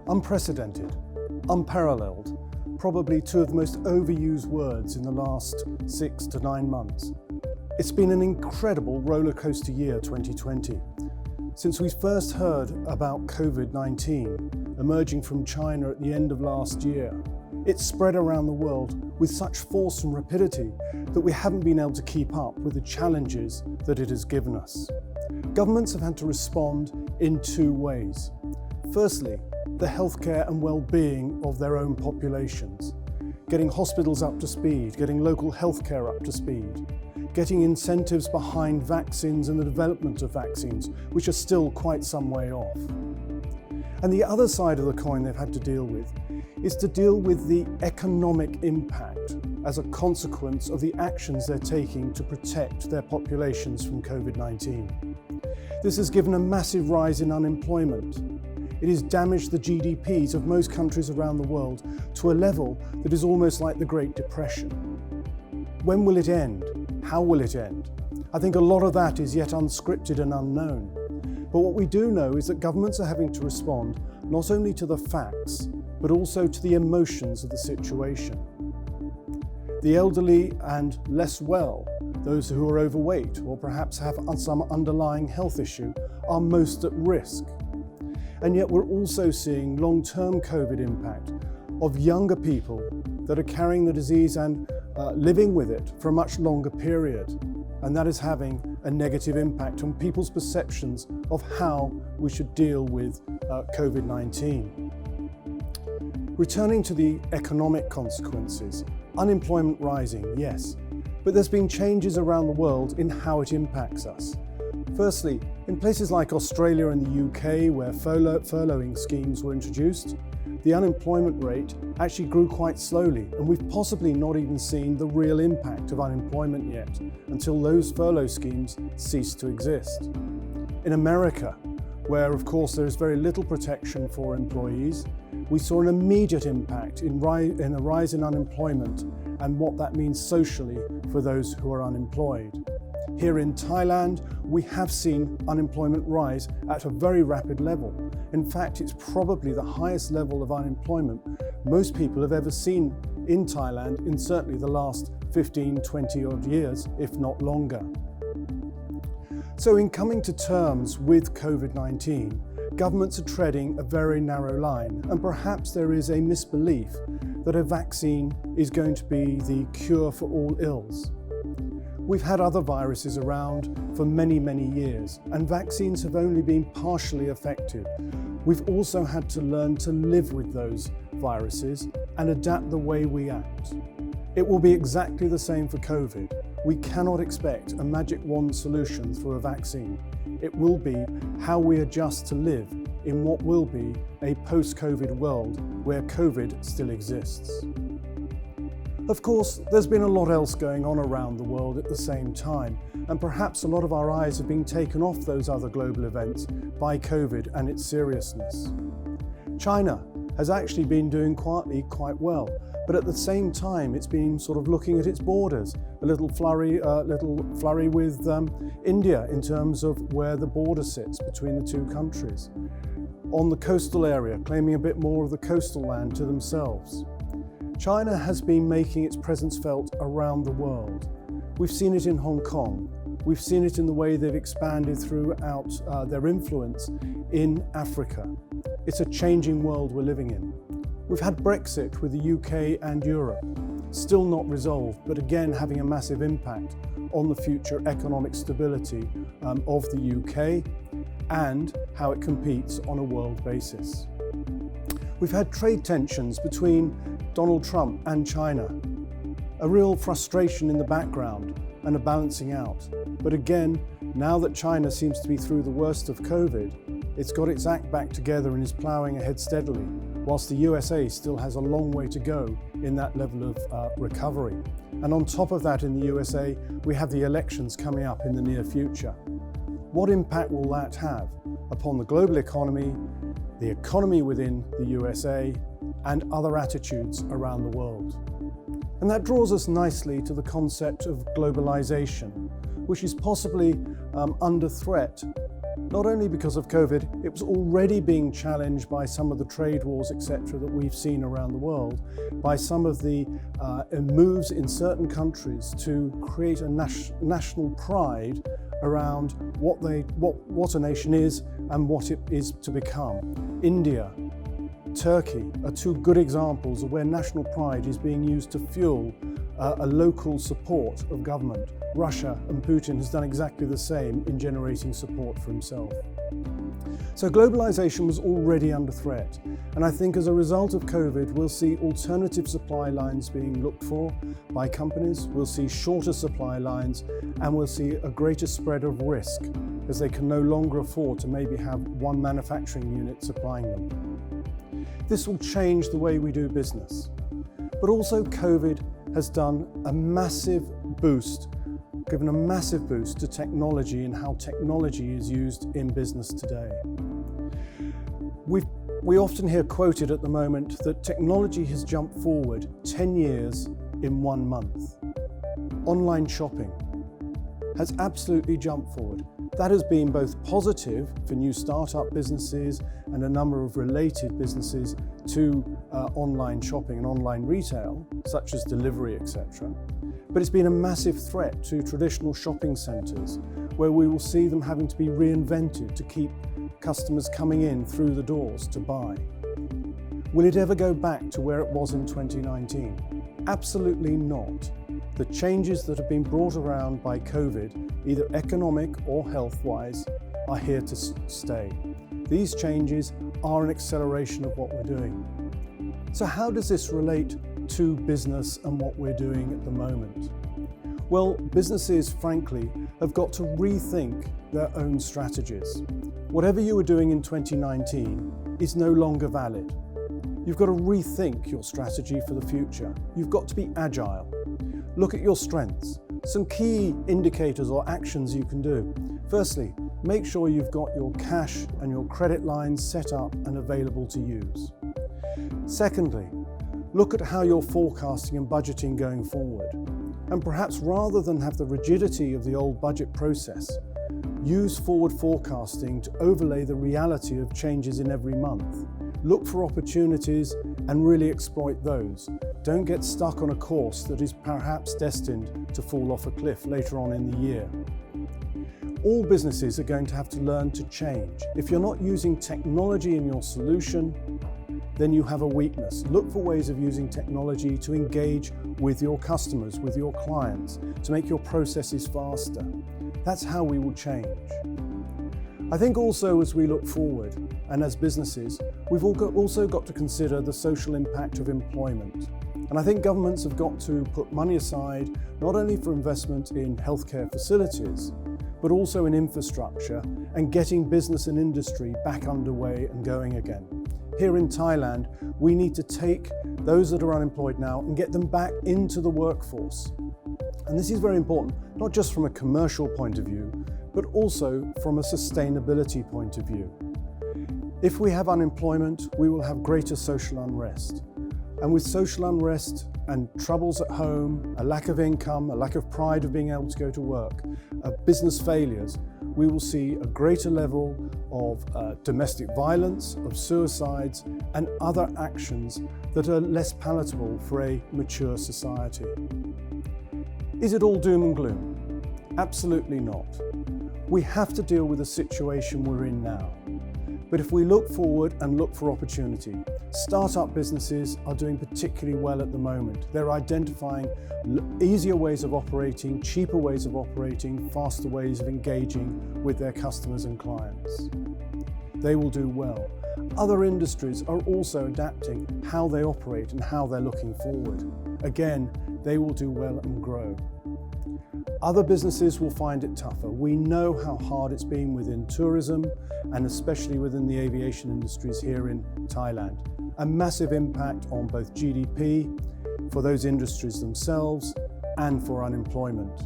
Unprecedented, unparalleled, probably two of the most overused words in the last 6 to 9 months. It's been an incredible rollercoaster year 2020. Since we first heard about COVID-19 emerging from China at the end of last year, it's spread around the world with such force and rapidity that we haven't been able to keep up with the challenges that it has given us. Governments have had to respond in two ways. Firstly, the healthcare and well-being of their own populations, getting hospitals up to speed, getting local healthcare up to speed, getting incentives behind vaccines and the development of vaccines, which are still quite some way off. And the other side of the coin they've had to deal with is to deal with the economic impact as a consequence of the actions they're taking to protect their populations from COVID-19. This has given a massive rise in unemployment. It has damaged the GDPs of most countries around the world to a level that is almost like the Great Depression. When will it end? How will it end? I think a lot of that is yet unscripted and unknown. But what we do know is that governments are having to respond not only to the facts, but also to the emotions of the situation. The elderly and less well, those who are overweight or perhaps have some underlying health issue, are most at risk. And yet we're also seeing long-term COVID impact of younger people that are carrying the disease and living with it for a much longer period. And that is having a negative impact on people's perceptions of how we should deal with COVID-19. Returning to the economic consequences, unemployment rising, yes, but there's been changes around the world in how it impacts us. Firstly, in places like Australia and the UK, where furloughing schemes were introduced, the unemployment rate actually grew quite slowly, and we've possibly not even seen the real impact of unemployment yet until those furlough schemes cease to exist. In America, where of course there is very little protection for employees, we saw an immediate impact in a rise in unemployment and what that means socially for those who are unemployed. Here in Thailand, we have seen unemployment rise at a very rapid level. In fact, it's probably the highest level of unemployment most people have ever seen in Thailand in certainly the last 15, 20 odd years, if not longer. So in coming to terms with COVID-19, governments are treading a very narrow line, and perhaps there is a misbelief that a vaccine is going to be the cure for all ills. We've had other viruses around for many, many years, and vaccines have only been partially effective. We've also had to learn to live with those viruses and adapt the way we act. It will be exactly the same for COVID. We cannot expect a magic wand solution through a vaccine. It will be how we adjust to live in what will be a post-COVID world where COVID still exists. Of course, there's been a lot else going on around the world at the same time, and perhaps a lot of our eyes have been taken off those other global events by COVID and its seriousness. China has actually been doing quietly quite well, but at the same time it's been sort of looking at its borders, a little flurry with India in terms of where the border sits between the two countries. On the coastal area, claiming a bit more of the coastal land to themselves. China has been making its presence felt around the world. We've seen it in Hong Kong. We've seen it in the way they've expanded throughout their influence in Africa. It's a changing world we're living in. We've had Brexit with the UK and Europe, still not resolved, but again having a massive impact on the future economic stability of the UK and how it competes on a world basis. We've had trade tensions between Donald Trump and China, a real frustration in the background and a balancing out. But again, now that China seems to be through the worst of COVID, it's got its act back together and is ploughing ahead steadily, whilst the USA still has a long way to go in that level of recovery. And on top of that, in the USA, we have the elections coming up in the near future. What impact will that have upon the global economy, the economy within the USA, and other attitudes around the world? And that draws us nicely to the concept of globalization, which is possibly under threat not only because of COVID, it was already being challenged by some of the trade wars, etc., that we've seen around the world, by some of the moves in certain countries to create a national pride around what a nation is and what it is to become. India, Turkey are two good examples of where national pride is being used to fuel a local support of government. Russia and Putin has done exactly the same in generating support for himself. So globalization was already under threat, and I think as a result of COVID, we'll see alternative supply lines being looked for by companies, we'll see shorter supply lines, and we'll see a greater spread of risk as they can no longer afford to maybe have one manufacturing unit supplying them. This will change the way we do business, but also COVID has done a massive boost, given a massive boost to technology and how technology is used in business today. We often hear quoted at the moment that technology has jumped forward 10 years in 1 month. Online shopping has absolutely jumped forward. That has been both positive for new startup businesses and a number of related businesses to online shopping and online retail, such as delivery, etc. But it's been a massive threat to traditional shopping centres, where we will see them having to be reinvented to keep customers coming in through the doors to buy. Will it ever go back to where it was in 2019? Absolutely not. The changes that have been brought around by COVID, either economic or health-wise, are here to stay. These changes are an acceleration of what we're doing. So how does this relate to business and what we're doing at the moment? Well, businesses, frankly, have got to rethink their own strategies. Whatever you were doing in 2019 is no longer valid. You've got to rethink your strategy for the future. You've got to be agile. Look at your strengths. Some key indicators or actions you can do. Firstly, make sure you've got your cash and your credit lines set up and available to use. Secondly, look at how you're forecasting and budgeting going forward. And perhaps rather than have the rigidity of the old budget process, use forward forecasting to overlay the reality of changes in every month. Look for opportunities and really exploit those. Don't get stuck on a course that is perhaps destined to fall off a cliff later on in the year. All businesses are going to have to learn to change. If you're not using technology in your solution, then you have a weakness. Look for ways of using technology to engage with your customers, with your clients, to make your processes faster. That's how we will change. I think also as we look forward, and as businesses, we've also got to consider the social impact of employment. And I think governments have got to put money aside, not only for investment in healthcare facilities, but also in infrastructure and getting business and industry back underway and going again. Here in Thailand, we need to take those that are unemployed now and get them back into the workforce. And this is very important, not just from a commercial point of view, but also from a sustainability point of view. If we have unemployment, we will have greater social unrest. And with social unrest and troubles at home, a lack of income, a lack of pride of being able to go to work, business failures, we will see a greater level of domestic violence, of suicides, and other actions that are less palatable for a mature society. Is it all doom and gloom? Absolutely not. We have to deal with the situation we're in now. But if we look forward and look for opportunity, startup businesses are doing particularly well at the moment. They're identifying easier ways of operating, cheaper ways of operating, faster ways of engaging with their customers and clients. They will do well. Other industries are also adapting how they operate and how they're looking forward. Again, they will do well and grow. Other businesses will find it tougher. We know how hard it's been within tourism and especially within the aviation industries here in Thailand. A massive impact on both GDP, for those industries themselves, and for unemployment.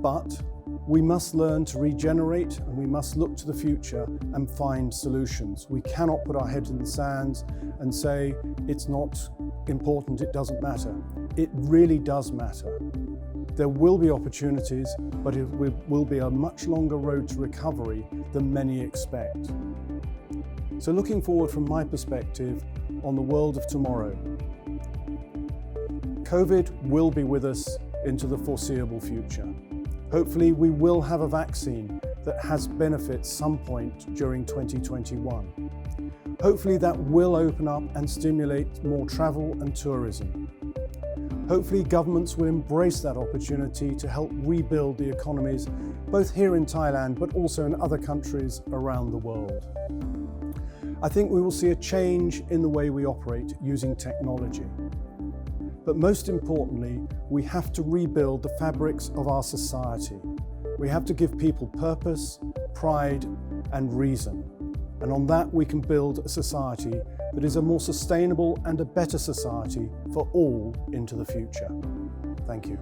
But we must learn to regenerate and we must look to the future and find solutions. We cannot put our head in the sand and say it's not important, it doesn't matter. It really does matter. There will be opportunities, but it will be a much longer road to recovery than many expect. So looking forward from my perspective on the world of tomorrow, COVID will be with us into the foreseeable future. Hopefully we will have a vaccine that has benefits some point during 2021. Hopefully that will open up and stimulate more travel and tourism. Hopefully governments will embrace that opportunity to help rebuild the economies, both here in Thailand, but also in other countries around the world. I think we will see a change in the way we operate using technology. But most importantly, we have to rebuild the fabrics of our society. We have to give people purpose, pride, and reason. And on that, we can build a society that is a more sustainable and a better society for all into the future. Thank you.